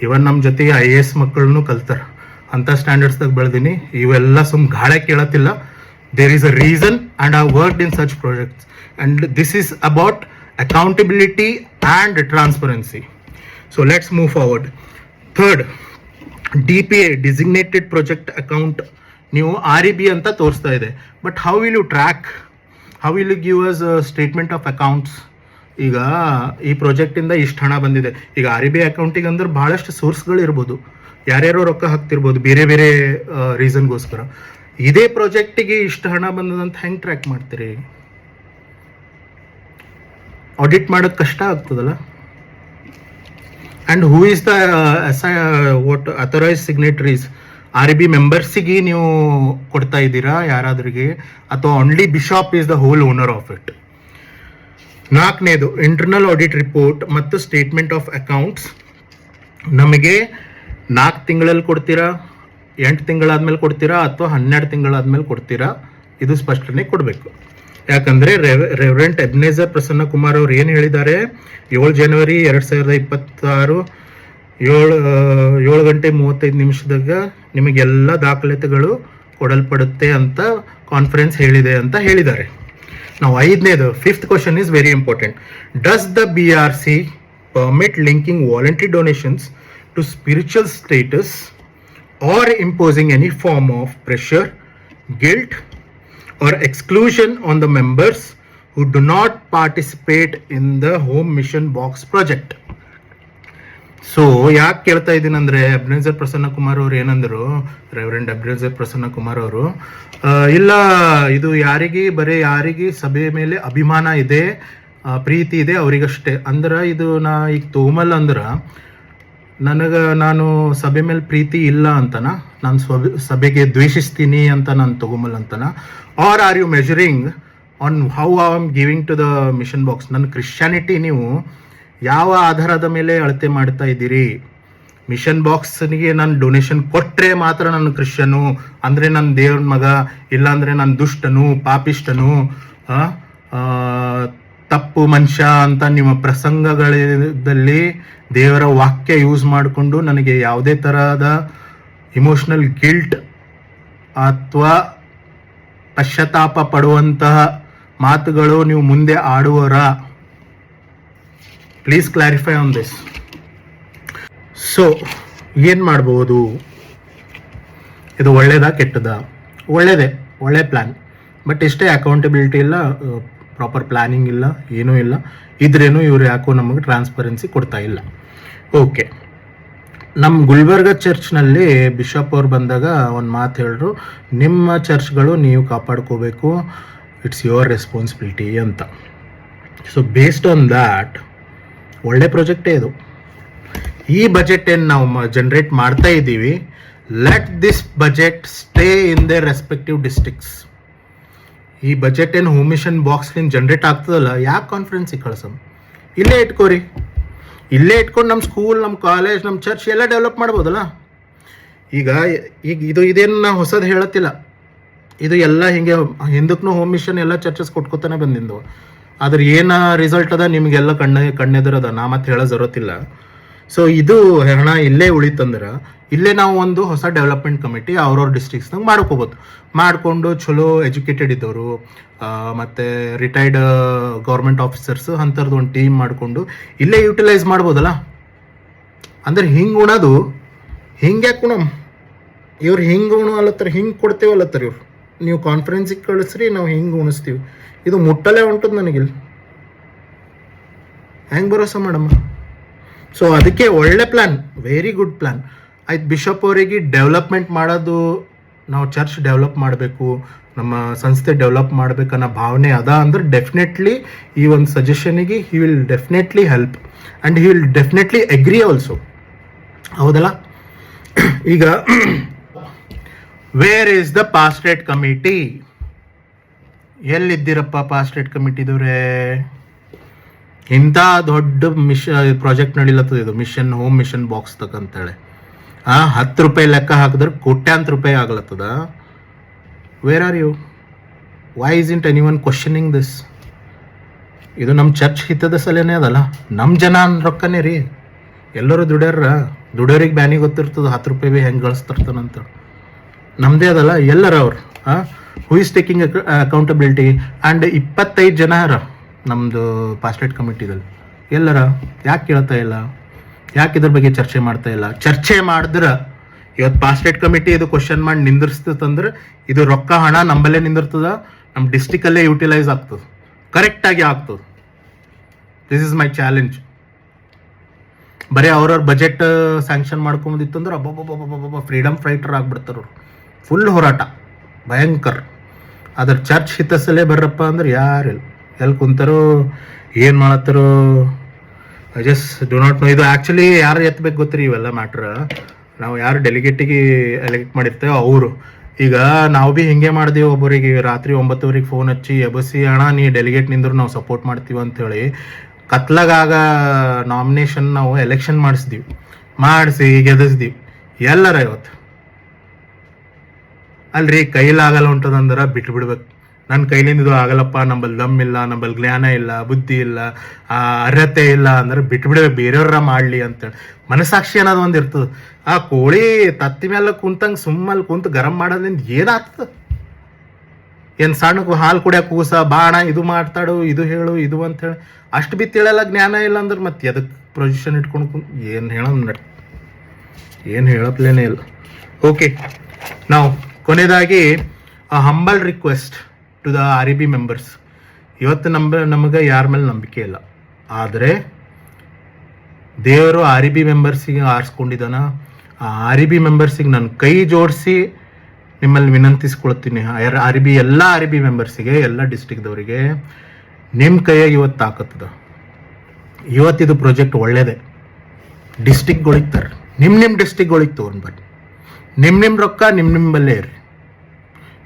ಇವನ್ ನಮ್ಮ ಜೊತೆ IAS ಮಕ್ಕಳನ್ನು ಕಲ್ತಾರೆ. ಅಂಥ ಸ್ಟ್ಯಾಂಡರ್ಡ್ಸ್ದಾಗ ಬೆಳೆದೀನಿ. ಇವೆಲ್ಲ ಗಾಳಿ ಕೇಳತ್ತಿಲ್ಲ. There is a reason and I worked in such projects and this is about accountability and transparency. So let's move forward. Third, DPA, designated project account, ನೀವು REB ಅಂತ ತೋರಿಸ್ತಾ ಇದೆ. But how will you track, how will you give us statement of accounts? ಈಗ ಈ ಪ್ರಾಜೆಕ್ಟಿಂದ ಇಷ್ಟು ಹಣ ಬಂದಿದೆ. ಈಗ REB ಅಕೌಂಟಿಗೆ ಅಂದ್ರೆ ಭಾಳಷ್ಟು ಸೋರ್ಸ್ಗಳು ಇರ್ಬೋದು, ಯಾರ್ಯಾರೋ ರೊಕ್ಕ ಹಾಕ್ತಿರ್ಬೋದು ಬೇರೆ ಬೇರೆ ರೀಸನ್ಗೋಸ್ಕರ. ಇದೇ ಪ್ರಾಜೆಕ್ಟಿಗೆ ಇಷ್ಟು ಹಣ ಬಂದದಂತ ಹೆಂಗೆ ಟ್ರ್ಯಾಕ್ ಮಾಡ್ತೀರಿ? ಆಡಿಟ್ ಮಾಡೋದು ಕಷ್ಟ ಆಗ್ತದಲ್ಲ. And who is the authorised signatories? REB ಮೆಂಬರ್ಸಿಗೆ ನೀವು ಕೊಡ್ತಾ ಇದ್ದೀರಾ ಯಾರಾದ್ರಿಗೆ, ಅಥವಾ only bishop is the whole owner of it? 4ನೇದು ಇಂಟರ್ನಲ್ ಆಡಿಟ್ ರಿಪೋರ್ಟ್ ಮತ್ತು ಸ್ಟೇಟ್ಮೆಂಟ್ ಆಫ್ ಅಕೌಂಟ್ಸ್ ನಮಗೆ 4 ತಿಂಗಳಲ್ಲಿ ಕೊಡ್ತೀರಾ, 8 ತಿಂಗಳಾದ್ಮೇಲೆ ಕೊಡ್ತೀರಾ, ಅಥವಾ 12 ತಿಂಗಳಾದ್ಮೇಲೆ ಕೊಡ್ತೀರಾ? ಇದು ಸ್ಪಷ್ಟನೆ ಕೊಡಬೇಕು. ಯಾಕಂದರೆ ರೆವರೆಂಟ್ ಎಬ್ನೇಜರ್ ಪ್ರಸನ್ನ ಕುಮಾರ್ ಅವರು ಏನು ಹೇಳಿದ್ದಾರೆ, 7 ಜನವರಿ 2026 7:35 ನಿಮಗೆಲ್ಲ ದಾಖಲಾತಿಗಳು ಕೊಡಲ್ಪಡುತ್ತೆ ಅಂತ ಕಾನ್ಫರೆನ್ಸ್ ಹೇಳಿದೆ ಅಂತ ಹೇಳಿದ್ದಾರೆ. ನಾವು 5ನೇದು 5th question is very important. Does the BRC permit linking voluntary donations to spiritual status are imposing any form of pressure, guilt or exclusion on the members who do not participate in the home mission box project? So ಯಾಕೆ ಕೇಳ್ತಾ ಇದ್ದೀನಿ ಅಂದರೆ, ಎಬ್ನೇಜರ್ ಪ್ರಸನ್ನ ಕುಮಾರ್ ಅವರು ಏನಂದರು, ರೆವರೆಂಡ್ ಎಬ್ನೇಜರ್ ಪ್ರಸನ್ನ ಕುಮಾರ್ ಅವರು, ಇಲ್ಲ ಇದು ಯಾರಿಗೆ ಸಭೆ ಮೇಲೆ ಅಭಿಮಾನ ಇದೆ, ಪ್ರೀತಿ ಇದೆ ಅವರಿಗಷ್ಟೇ. ಅಂದ್ರೆ ಇದು ನಾ ಈಗ ತೋಮಲ್ ಅಂದ್ರೆ ನಾನು ಸಭೆ ಮೇಲೆ ಪ್ರೀತಿ ಇಲ್ಲ ಅಂತನ, ನಾನು ಸಭೆಗೆ ದ್ವೇಷಿಸ್ತೀನಿ ಅಂತ ನಾನು ತಗೊಂಬಲ್ಲ ಅಂತನ? Are are you measuring on how I am giving to the mission box? ನನ್ನ ಕ್ರಿಶ್ಚಾನಿಟಿ ನೀವು ಯಾವ ಆಧಾರದ ಮೇಲೆ ಅಳತೆ ಮಾಡ್ತಾ ಇದ್ದೀರಿ? ಮಿಷನ್ ಬಾಕ್ಸ್ನಿಗೆ ನಾನು ಡೊನೇಷನ್ ಕೊಟ್ಟರೆ ಮಾತ್ರ ನಾನು ಕ್ರಿಶ್ಚನು ಅಂದರೆ ನಾನು ದೇವ್ರ ಮಗ, ಇಲ್ಲಾಂದರೆ ನಾನು ದುಷ್ಟನು, ಪಾಪಿಷ್ಟನು, ತಪ್ಪು ಮನುಷ್ಯ ಅಂತ ನಿಮ್ಮ ಪ್ರಸಂಗಗಳಲ್ಲಿ ದೇವರ ವಾಕ್ಯ ಯೂಸ್ ಮಾಡಿಕೊಂಡು ನನಗೆ ಯಾವುದೇ ತರಹದ ಇಮೋಷನಲ್ ಗಿಲ್ಟ್ ಅಥವಾ ಪಶ್ಚಾತ್ತಾಪ ಪಡುವಂತಹ ಮಾತುಗಳು ನೀವು ಮುಂದೆ ಆಡುವರ? Please clarify on this. So ಏನು ಮಾಡ್ಬೋದು? ಇದು ಒಳ್ಳೇದಾ ಕೆಟ್ಟದಾ? ಒಳ್ಳೇದೇ, ಒಳ್ಳೆ ಪ್ಲ್ಯಾನ್. ಬಟ್ ಇಷ್ಟೇ ಅಕೌಂಟಬಿಲಿಟಿ ಇಲ್ಲ, ಪ್ರಾಪರ್ ಪ್ಲ್ಯಾನಿಂಗ್ ಇಲ್ಲ, ಏನೂ ಇಲ್ಲ. ಇದ್ರೇನು ಇವ್ರು ಯಾಕೋ ನಮಗೆ ಟ್ರಾನ್ಸ್ಪರೆನ್ಸಿ ಕೊಡ್ತಾ ಇಲ್ಲ. ಓಕೆ, ನಮ್ಮ ಗುಲ್ಬರ್ಗ ಚರ್ಚ್ನಲ್ಲಿ ಬಿಷಪ್ ಅವ್ರು ಬಂದಾಗ ಒಂದು ಮಾತು ಹೇಳಿದ್ರು, ನಿಮ್ಮ ಚರ್ಚ್ಗಳು ನೀವು ಕಾಪಾಡ್ಕೋಬೇಕು, ಇಟ್ಸ್ ಯುವರ್ ರೆಸ್ಪಾನ್ಸಿಬಿಲಿಟಿ ಅಂತ. ಸೊ ಬೇಸ್ಡ್ ಆನ್ ದ್ಯಾಟ್ ಒಳ್ಳೆ ಪ್ರಾಜೆಕ್ಟೇ ಇದು. ಈ ಬಜೆಟ್ ಏನು ನಾವು ಜನ್ರೇಟ್ ಮಾಡ್ತಾ ಇದ್ದೀವಿ, let this budget stay in the respective districts. ಈ ಬಜೆಟ್ ಏನು ಹೋಮ್ ಮಿಷನ್ ಬಾಕ್ಸ್ಲಿಂದ ಜನ್ರೇಟ್ ಆಗ್ತದಲ್ಲ, ಯಾಕೆ ಕಾನ್ಫರೆನ್ಸಿಗೆ ಕಳ್ಸಮ್? ಇಲ್ಲೇ ಇಟ್ಕೋರಿ, ಇಲ್ಲೇ ಇಟ್ಕೊಂಡು ನಮ್ಮ ಸ್ಕೂಲ್, ನಮ್ಮ ಕಾಲೇಜ್, ನಮ್ಮ ಚರ್ಚ್ ಎಲ್ಲ ಡೆವಲಪ್ ಮಾಡ್ಬೋದಲ್ಲ. ಈಗ ಇದೇನು ನಾ ಹೊಸದು ಹೇಳತ್ತಿಲ್ಲ, ಇದು ಎಲ್ಲ ಹಿಂಗೆ ಹಿಂದಕ್ಕೂ ಹೋಮ್ ಮಿಷನ್ ಎಲ್ಲ ಚರ್ಚಸ್ ಕೊಟ್ಕೋತಾನೆ ಬಂದಿಂದು. ಆದ್ರೆ ಏನು ರಿಸಲ್ಟ್ ಅದ ನಿಮಗೆಲ್ಲ ಕಣ್ಣೆದುರದ, ನಾ ಮತ್ತೆ ಹೇಳೋ ಜರೂರತ್ತಿಲ್ಲ. ಸೊ ಇದು ಹಣ ಇಲ್ಲೇ ಉಳಿತಂದ್ರೆ ಇಲ್ಲೇ ನಾವು ಒಂದು ಹೊಸ ಡೆವಲಪ್ಮೆಂಟ್ ಕಮಿಟಿ ಅವ್ರವ್ರ ಡಿಸ್ಟ್ರಿಕ್ಸ್ನಾಗ ಮಾಡ್ಕೋಬೋದು. ಮಾಡಿಕೊಂಡು ಚಲೋ ಎಜುಕೇಟೆಡ್ ಇದ್ದವರು ಮತ್ತು ರಿಟೈರ್ಡ್ ಗೌರ್ಮೆಂಟ್ ಆಫೀಸರ್ಸ್ ಅಂಥದ್ದು ಒಂದು ಟೀಮ್ ಮಾಡಿಕೊಂಡು ಇಲ್ಲೇ ಯೂಟಿಲೈಸ್ ಮಾಡ್ಬೋದಲ್ಲ. ಅಂದ್ರೆ ಹಿಂಗೆ ಉಣೋದು ಹಿಂಗೆ ಯಾಕೆ ಉಣಮ್, ಇವ್ರು ಹಿಂಗೆ ಉಣು ಅಲ್ಲತ್ತಾರ, ಹಿಂಗೆ ಕೊಡ್ತೇವಲ್ಲತ್ತಾರ ಇವ್ರು. ನೀವು ಕಾನ್ಫರೆನ್ಸಿಗೆ ಕಳಿಸ್ರಿ, ನಾವು ಹಿಂಗೆ ಉಣಿಸ್ತೀವಿ. ಇದು ಮುಟ್ಟಲೇ ಹೊಂಟದ ನನಗಿಲ್ಲಿ, ಹೆಂಗೆ ಭರೋಸಾ ಮಾಡಮ್ಮ? ಸೊ ಅದಕ್ಕೆ ಒಳ್ಳೆ ಪ್ಲ್ಯಾನ್, ವೆರಿ ಗುಡ್ ಪ್ಲ್ಯಾನ್. ಆಯ್ತು, ಬಿಷಪ್ ಅವರಿಗೆ ಡೆವಲಪ್ಮೆಂಟ್ ಮಾಡೋದು, ನಾವು ಚರ್ಚ್ ಡೆವಲಪ್ ಮಾಡಬೇಕು, ನಮ್ಮ ಸಂಸ್ಥೆ ಡೆವಲಪ್ ಮಾಡ್ಬೇಕನ್ನೋ ಭಾವನೆ ಅದ ಅಂದ್ರೆ ಡೆಫಿನೆಟ್ಲಿ ಈ ಒಂದು ಸಜೆಷನಿಗೆ he will definitely help and he will definitely agree also. ಹೌದಲ್ಲ? ಈಗ where is the pastorate committee? ಎಲ್ಲಿದ್ದೀರಪ್ಪ ಪಾಸ್ಟೇಟ್ ಕಮಿಟಿದವ್ರೆ? ಇಂಥ ದೊಡ್ಡ ಪ್ರಾಜೆಕ್ಟ್ ನಡೀಲತ್ತದ ಇದು, ಮಿಷನ್ ಹೋಮ್ ಮಿಷನ್ ಬಾಕ್ಸ್ ತಕ್ಕಂತೇಳಿ. 10 ರೂಪಾಯಿ ಲೆಕ್ಕ ಹಾಕಿದ್ರೆ ಕೋಟ್ಯಾಂತರ ರೂಪಾಯಿ ಆಗ್ಲತ್ತದ. Where are you? Why isn't anyone questioning this? ಇದು ನಮ್ಮ ಚರ್ಚ್ ಹಿತದ ಸಲನೇ ಅದಲ್ಲ, ನಮ್ಮ ಜನ ರೊಕ್ಕನೇ ರೀ. ಎಲ್ಲರೂ ದುಡಿಯೋರಿಗೆ ಬ್ಯಾನಿ ಗೊತ್ತಿರ್ತದೆ 10 ರೂಪಾಯಿ ಭೀ ಹೆಂಗೆ ಗಳಿಸ್ತಿರ್ತಾನಂತ. ನಮ್ಮದೇ ಅದಲ್ಲ, ಎಲ್ಲರ ಅವ್ರು who is taking accountability. And 25 ಜನ ನಮ್ಮದು ಪಾಸ್ಟೇಟ್ ಕಮಿಟಿದಲ್ಲಿ. ಎಲ್ಲರ ಯಾಕೆ ಕೇಳ್ತಾ ಇಲ್ಲ? ಯಾಕೆ ಇದ್ರ ಬಗ್ಗೆ ಚರ್ಚೆ ಮಾಡ್ತಾ ಇಲ್ಲ? ಚರ್ಚೆ ಮಾಡಿದ್ರೆ ಇವತ್ತು ಪಾಸ್ಟೇಟ್ ಕಮಿಟಿ ಇದು ಕ್ವಶನ್ ಮಾಡಿ ನಿಂದಿರ್ತಂದ್ರೆ ಇದು ರೊಕ್ಕ ಹಣ ನಂಬಲ್ಲೇ ನಿಂದಿರ್ತದ, ನಮ್ಮ ಡಿಸ್ಟಿಕಲ್ಲೇ ಯೂಟಿಲೈಸ್ ಆಗ್ತದೆ, ಕರೆಕ್ಟಾಗಿ ಆಗ್ತದೆ. This is my challenge. ಬರೀ ಅವ್ರವ್ರ ಬಜೆಟ್ ಸ್ಯಾಂಕ್ಷನ್ ಮಾಡ್ಕೊಂಬಂದಿತ್ತಂದ್ರೆ ಅಬ್ಬಬ್ಬಬ್ಬಬ್ಬ ಫ್ರೀಡಮ್ ಫೈಟರ್ ಆಗ್ಬಿಡ್ತಾರೆ ಅವ್ರು. ಫುಲ್ ಹೋರಾಟ ಭಯಂಕರ. ಅದ್ರ ಚರ್ಚ್ ಹಿತಸಲೇ ಬರ್ರಪ್ಪ ಅಂದ್ರೆ ಯಾರಿಲ್ಲ, ಎಲ್ಲಿ ಕುಂತಾರೋ ಏನು ಮಾಡತ್ತಾರೋ I just do not know. ಇದು ಆ್ಯಕ್ಚುಲಿ ಯಾರು ಎತ್ತಬೇಕು ಗೊತ್ತಿರಿ ಇವೆಲ್ಲ ಮ್ಯಾಟ್ರ್. ನಾವು ಯಾರು ಡೆಲಿಗೇಟಿಗೆ ಎಲೆಕ್ಟ್ ಮಾಡಿರ್ತೇವೆ ಅವರು. ಈಗ ನಾವು ಭೀ ಹಿಂಗೆ ಮಾಡಿದೆವು, ಒಬ್ಬರಿಗೆ ರಾತ್ರಿ 9 ಫೋನ್ ಹಚ್ಚಿ ಎಬಸಿ ಅಣ್ಣ ನೀ ಡೆಲಿಗೇಟ್ ನಿಂದ್ರು ನಾವು ಸಪೋರ್ಟ್ ಮಾಡ್ತೀವಿ ಅಂಥೇಳಿ ಕತ್ಲಾಗ ನಾಮಿನೇಷನ್ ನಾವು ಎಲೆಕ್ಷನ್ ಮಾಡಿಸಿ ಗೆದಿಸ್ದೀವಿ ಎಲ್ಲರ. ಇವತ್ತು ಅಲ್ರಿ ಕೈಲಾಗಲ್ಲ ಉಂಟದಂದ್ರೆ ಬಿಟ್ಟು ಬಿಡ್ಬೇಕು. ನನ್ನ ಕೈಲಿಂದ ಇದು ಆಗಲ್ಲಪ್ಪ, ನಂಬಲ್ಲಿ ದಮ್ ಇಲ್ಲ, ನಂಬಲ್ಲಿ ಜ್ಞಾನ ಇಲ್ಲ, ಬುದ್ಧಿ ಇಲ್ಲ, ಅರ್ಹತೆ ಇಲ್ಲ ಅಂದ್ರೆ ಬಿಟ್ಟು ಬಿಡ್ಬೇಕು, ಬೇರೆಯವ್ರ ಮಾಡಲಿ ಅಂತೇಳಿ ಮನಸ್ಸಾಕ್ಷಿ ಅನ್ನೋದು ಒಂದು ಇರ್ತದೆ. ಆ ಕೋಳಿ ತತ್ತಿ ಮೇಲೆ ಕುಂತಂಗೆ ಸುಮ್ಮಲ್ಲಿ ಕುಂತು ಗರಂ ಮಾಡೋದ್ರಿಂದ ಏನಾಗ್ತದೆ? ಏನು ಸಣ್ಣ ಹಾಲು ಕುಡಿಯೋಕೆ ಕೂಸ ಬಾಣ ಇದು ಮಾಡ್ತಾಡು, ಇದು ಹೇಳು, ಇದು ಅಂತ ಹೇಳಿ ಅಷ್ಟು ಬಿ ತಿಳಲ್ಲ, ಜ್ಞಾನ ಇಲ್ಲ ಅಂದ್ರೆ ಮತ್ತೆ ಎದಕ್ಕೆ ಪೊಸಿಷನ್ ಇಟ್ಕೊಂಡು ಏನು ಹೇಳಪ್ಲೇನೇ ಇಲ್ಲ. ಓಕೆ, ನಾವು ಕೊನೆಯದಾಗಿ humble request to the REB members. ಇವತ್ತು ನಮಗೆ ಯಾರ ಮೇಲೆ ನಂಬಿಕೆ ಇಲ್ಲ, ಆದರೆ ದೇವರು REB ಮೆಂಬರ್ಸಿಗೆ ಆರಿಸ್ಕೊಂಡಿದ್ದಾನ. ಆ REB ಮೆಂಬರ್ಸಿಗೆ ನಾನು ಕೈ ಜೋಡಿಸಿ ನಿಮ್ಮಲ್ಲಿ ವಿನಂತಿಸ್ಕೊಳ್ತೀನಿ. ಎಲ್ಲ REB ಮೆಂಬರ್ಸಿಗೆ, ಎಲ್ಲ ಡಿಸ್ಟಿಕ್ದವರಿಗೆ ನಿಮ್ಮ ಕೈಯಾಗಿ ಇವತ್ತು ತಾಕತ್ತದ. ಇವತ್ತಿದು ಪ್ರಾಜೆಕ್ಟ್ ಒಳ್ಳೇದೇ. ಡಿಸ್ಟಿಕ್ಗಳಿಗೆ ತರ್ರಿ, ನಿಮ್ಮ ಡಿಸ್ಟಿಕ್ಗಳಿಗೆ ತೊಗೊಂಡ್ಬರ್ರಿ. ನಿಮ್ಮ ರೊಕ್ಕ ನಿಮ್ಮಲ್ಲೇ ಇರ್ರಿ.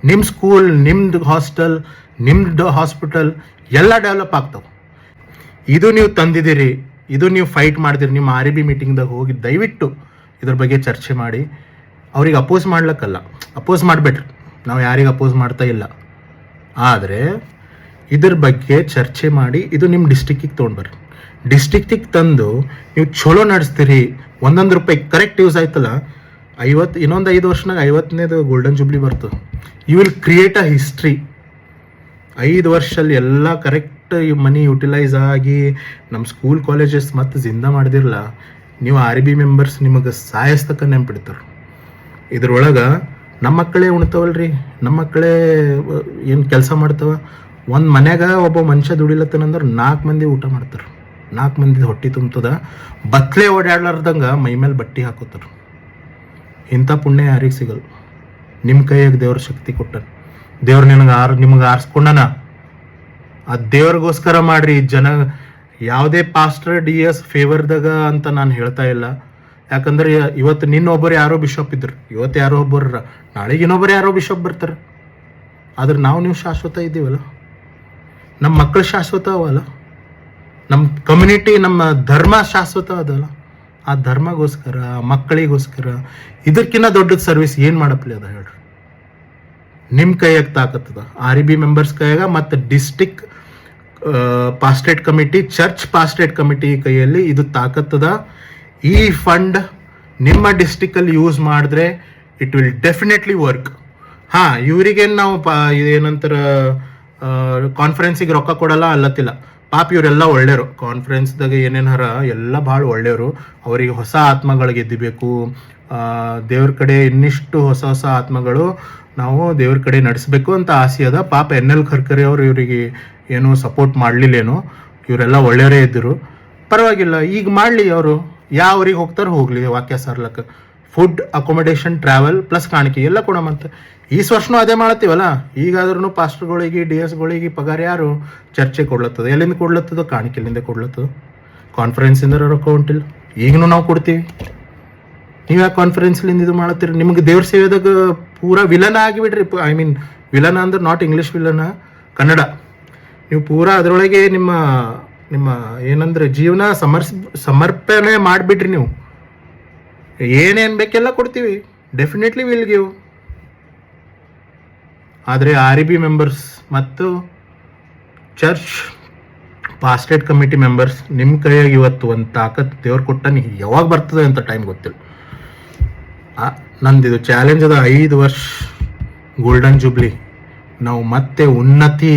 ನಿಮ್ಮ ಸ್ಕೂಲ್, ನಿಮ್ದು ಹಾಸ್ಟೆಲ್, ನಿಮ್ದು ಹಾಸ್ಪಿಟಲ್ ಎಲ್ಲ ಡೆವಲಪ್ ಆಗ್ತಾವೆ. ಇದು ನೀವು ತಂದಿದ್ದೀರಿ, ಇದು ನೀವು ಫೈಟ್ ಮಾಡಿದಿರಿ. ನಿಮ್ಮ REB ಮೀಟಿಂಗ್ದಾಗ ಹೋಗಿ ದಯವಿಟ್ಟು ಇದ್ರ ಬಗ್ಗೆ ಚರ್ಚೆ ಮಾಡಿ. ಅವ್ರಿಗೆ ಅಪೋಸ್ ಮಾಡ್ಲಿಕ್ಕಲ್ಲ, ಅಪೋಸ್ ಮಾಡಿಬಿಟ್ರಿ, ನಾವು ಯಾರಿಗೆ ಅಪೋಸ್ ಮಾಡ್ತಾ ಇಲ್ಲ. ಆದರೆ ಇದ್ರ ಬಗ್ಗೆ ಚರ್ಚೆ ಮಾಡಿ ಇದು ನಿಮ್ಮ ಡಿಸ್ಟಿಕ್ಕಿಗೆ ತೊಗೊಂಡ್ಬರ್ರಿ. ಡಿಸ್ಟಿಕ್ಕಿಗೆ ತಂದು ನೀವು ಚಲೋ ನಡೆಸ್ತೀರಿ. 1 ರೂಪಾಯಿ ಕರೆಕ್ಟ್ ಯೂಸ್ ಆಯ್ತಲ್ಲ, ಇನ್ನೊಂದು 5 ವರ್ಷನಾಗ 50ನೇದು ಗೋಲ್ಡನ್ ಜೂಬ್ಲಿ ಬರ್ತದೆ. You will create a history. 5 ವರ್ಷದಲ್ಲಿ ಎಲ್ಲ ಕರೆಕ್ಟ್ ಮನಿ ಯುಟಿಲೈಸ್ ಆಗಿ ನಮ್ಮ ಸ್ಕೂಲ್ ಕಾಲೇಜಸ್ ಮತ್ತು ಜಿಂದ ಮಾಡಿದಿರಲ್ಲ, ನೀವು REB ಮೆಂಬರ್ಸ್ ನಿಮಗೆ ಸಾಯಸ್ತಕ್ಕ ನೆನ್ಪಿಡ್ತಾರೆ. ಇದ್ರೊಳಗೆ ನಮ್ಮ ಮಕ್ಕಳೇ ಉಣ್ತಾವಲ್ರಿ, ನಮ್ಮ ಮಕ್ಕಳೇ ಏನು ಕೆಲಸ ಮಾಡ್ತಾವ. ಒಂದು ಮನ್ಯಾಗ ಒಬ್ಬ ಮನುಷ್ಯ ದುಡಿಲತ್ತನಂದ್ರೆ 4 ಮಂದಿ ಊಟ ಮಾಡ್ತಾರೆ, 4 ಮಂದಿ ಹೊಟ್ಟೆ ತುಂಬತದ. ಬತ್ಲೆ ಓಡಾಡ್ಲಾರ್ದಂಗೆ ಮೈ ಮೇಲೆ ಬಟ್ಟೆ ಹಾಕೋತಾರೆ. ಇಂಥ ಪುಣ್ಯ ಯಾರಿಗೆ ಸಿಗಲ್ಲ. ನಿಮ್ಮ ಕೈಯಾಗ ದೇವ್ರ ಶಕ್ತಿ ಕೊಟ್ಟ, ದೇವ್ರು ನಿಮಗೆ ಆರಿಸ್ಕೊಂಡನ. ಆ ದೇವ್ರಿಗೋಸ್ಕರ ಮಾಡ್ರಿ. ಜನ ಯಾವುದೇ ಪಾಸ್ಟರ್ DS ಫೇವರ್ದಾಗ ಅಂತ ನಾನು ಹೇಳ್ತಾ ಇಲ್ಲ. ಯಾಕಂದ್ರೆ ಇವತ್ತು ನಿನ್ನೊಬ್ಬರು ಯಾರೋ ಬಿಷಪ್ ಇದ್ರು, ಇವತ್ತು ಯಾರೋ ಒಬ್ಬರು, ನಾಳೆಗೆ ಇನ್ನೊಬ್ಬರು ಯಾರೋ ಬಿಷಪ್ ಬರ್ತಾರೆ. ಆದ್ರೆ ನೀವು ಶಾಶ್ವತ ಇದ್ದೀವಲ್ಲ, ನಮ್ಮ ಮಕ್ಕಳು ಶಾಶ್ವತ ಅವಲ್ಲ, ನಮ್ಮ ಕಮ್ಯುನಿಟಿ, ನಮ್ಮ ಧರ್ಮ ಶಾಶ್ವತ ಅದಲ್ಲ. ಆ ಧರ್ಮಗೋಸ್ಕರ, ಮಕ್ಕಳಿಗೋಸ್ಕರ ಇದಕ್ಕಿಂತ ದೊಡ್ಡದ ಸರ್ವಿಸ್ ಏನು ಮಾಡಪ್ಲಿ ಅದ ಹೇಳ್ರಿ. ನಿಮ್ಮ ಕೈಯಾಗ ತಾಕತ್ತದ, REB ಮೆಂಬರ್ಸ್ ಕೈಯಾಗ ಮತ್ತು ಡಿಸ್ಟಿಕ್ ಪಾಸ್ಟೇಟ್ ಕಮಿಟಿ, ಚರ್ಚ್ ಪಾಸ್ಟೇಟ್ ಕಮಿಟಿ ಕೈಯಲ್ಲಿ ಇದು ತಾಕತ್ತದ. ಈ ಫಂಡ್ ನಿಮ್ಮ ಡಿಸ್ಟಿಕಲ್ಲಿ ಯೂಸ್ ಮಾಡಿದ್ರೆ ಇಟ್ ವಿಲ್ ಡೆಫಿನೆಟ್ಲಿ ವರ್ಕ್. ಹಾಂ, ಇವರಿಗೇನು ನಾವು ಏನಂತಾರ ಕಾನ್ಫರೆನ್ಸಿಗೆ ರೊಕ್ಕ ಕೊಡಲ್ಲ ಅಲ್ಲತ್ತಿಲ್ಲ. ಪಾಪ ಇವರೆಲ್ಲ ಒಳ್ಳೆಯವರು, ಕಾನ್ಫರೆನ್ಸ್ದಾಗ ಏನೇನು ಹರ ಎಲ್ಲ ಭಾಳ ಒಳ್ಳೆಯವರು. ಅವರಿಗೆ ಹೊಸ ಆತ್ಮಗಳು ಗೆದ್ದಿಬೇಕು, ದೇವ್ರ ಕಡೆ ಇನ್ನಿಷ್ಟು ಹೊಸ ಹೊಸ ಆತ್ಮಗಳು ನಾವು ದೇವ್ರ ಕಡೆ ನಡೆಸಬೇಕು ಅಂತ ಆಸೆ ಅದ. ಪಾಪ NL ಖರ್ಕರಿ ಅವರು ಇವರಿಗೆ ಏನು ಸಪೋರ್ಟ್ ಮಾಡಲಿಲ್ಲೇನೋ, ಇವರೆಲ್ಲ ಒಳ್ಳೆಯವರೇ ಇದ್ದರು. ಪರವಾಗಿಲ್ಲ, ಈಗ ಮಾಡಲಿ. ಅವರು ಯಾವ್ರಿಗೆ ಹೋಗ್ತಾರೆ ಹೋಗಲಿ, ವಾಕ್ಯ ಸಾರ್ಲಕ್ಕೆ ಫುಡ್, ಅಕೊಮಡೇಷನ್, ಟ್ರಾವೆಲ್ ಪ್ಲಸ್ ಕಾಣಿಕೆ ಎಲ್ಲ ಕೊಡಮಂತ. ಈ ವರ್ಷನೂ ಅದೇ ಮಾಡತ್ತೀವಲ್ಲ. ಈಗಾದ್ರೂ ಪಾಸ್ಟರ್ಗಳಿಗೆ DSಗಳಿಗೆ ಪಗಾರ ಯಾರು ಚರ್ಚೆ ಕೊಡ್ಲತ್ತದ? ಎಲ್ಲಿಂದ ಕೊಡ್ಲತ್ತದ? ಕಾಣಿಕೆಲಿಂದ ಕೊಡ್ಲತ್ತದ. ಕಾನ್ಫರೆನ್ಸಿಂದ ರೊಕ್ಕ ಹೊಂಟಿಲ್ಲ. ಈಗಲೂ ನಾವು ಕೊಡ್ತೀವಿ. ನೀವು ಯಾಕೆ ಕಾನ್ಫರೆನ್ಸ್ಲಿಂದ ಇದು ಮಾಡತ್ತೀರಿ? ನಿಮ್ಗೆ ದೇವ್ರ ಸೇವೆದಾಗ ಪೂರಾ ವಿಲನ ಆಗಿಬಿಡ್ರಿ. ಐ ಮೀನ್ ವಿಲನ ಅಂದ್ರೆ ನಾಟ್ ಇಂಗ್ಲೀಷ್ ವಿಲನ, ಕನ್ನಡ. ನೀವು ಪೂರಾ ಅದರೊಳಗೆ ನಿಮ್ಮ ನಿಮ್ಮ ಏನಂದ್ರೆ ಜೀವನ ಸಮರ್ಪಣೆ ಮಾಡಿಬಿಡ್ರಿ. ನೀವು ಏನೇನು ಬೇಕೆಲ್ಲ ಕೊಡ್ತೀವಿ, ಡೆಫಿನೆಟ್ಲಿ ವಿಲ್ ಗಿವ್. ಆದರೆ REB ಮೆಂಬರ್ಸ್ ಮತ್ತು ಚರ್ಚ್ ಪಾಸ್ಟೇಟ್ ಕಮಿಟಿ ಮೆಂಬರ್ಸ್, ನಿಮ್ಮ ಕೈಯಾಗಿ ಇವತ್ತು ಒಂದು ತಾಕತ್ ದೇವ್ರು ಕೊಟ್ಟ, ನೀವು ಯಾವಾಗ ಬರ್ತದೆ ಅಂತ ಟೈಮ್ ಗೊತ್ತಿಲ್ಲ. ನಂದಿದು ಚಾಲೆಂಜ್ ಅದ, 5 ವರ್ಷ ಗೋಲ್ಡನ್ ಜೂಬ್ಲಿ. ನಾವು ಮತ್ತೆ ಉನ್ನತಿ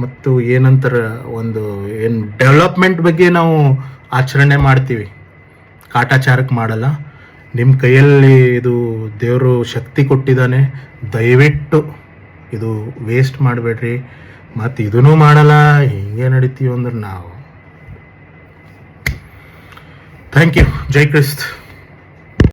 ಮತ್ತು ಏನಂತಾರ ಒಂದು ಏನು ಡೆವಲಪ್ಮೆಂಟ್ ಬಗ್ಗೆ ನಾವು ಆಚರಣೆ ಮಾಡ್ತೀವಿ, ಕಾಟಾಚಾರಕ್ಕೆ ಮಾಡಲ್ಲ. ನಿಮ್ಮ ಕೈಯಲ್ಲಿ ಇದು ದೇವರು ಶಕ್ತಿ ಕೊಟ್ಟಿದ್ದಾನೆ, ದಯವಿಟ್ಟು ಇದು ವೇಸ್ಟ್ ಮಾಡಬೇಡ್ರಿ. ಮತ್ತು ಇದನ್ನೂ ಮಾಡಲ್ಲ, ಹಿಂಗೆ ನಡೀತೀವಿ ಅಂದ್ರೆ ನಾವು. Thank you. ಜೈ ಕ್ರಿಸ್ತ್.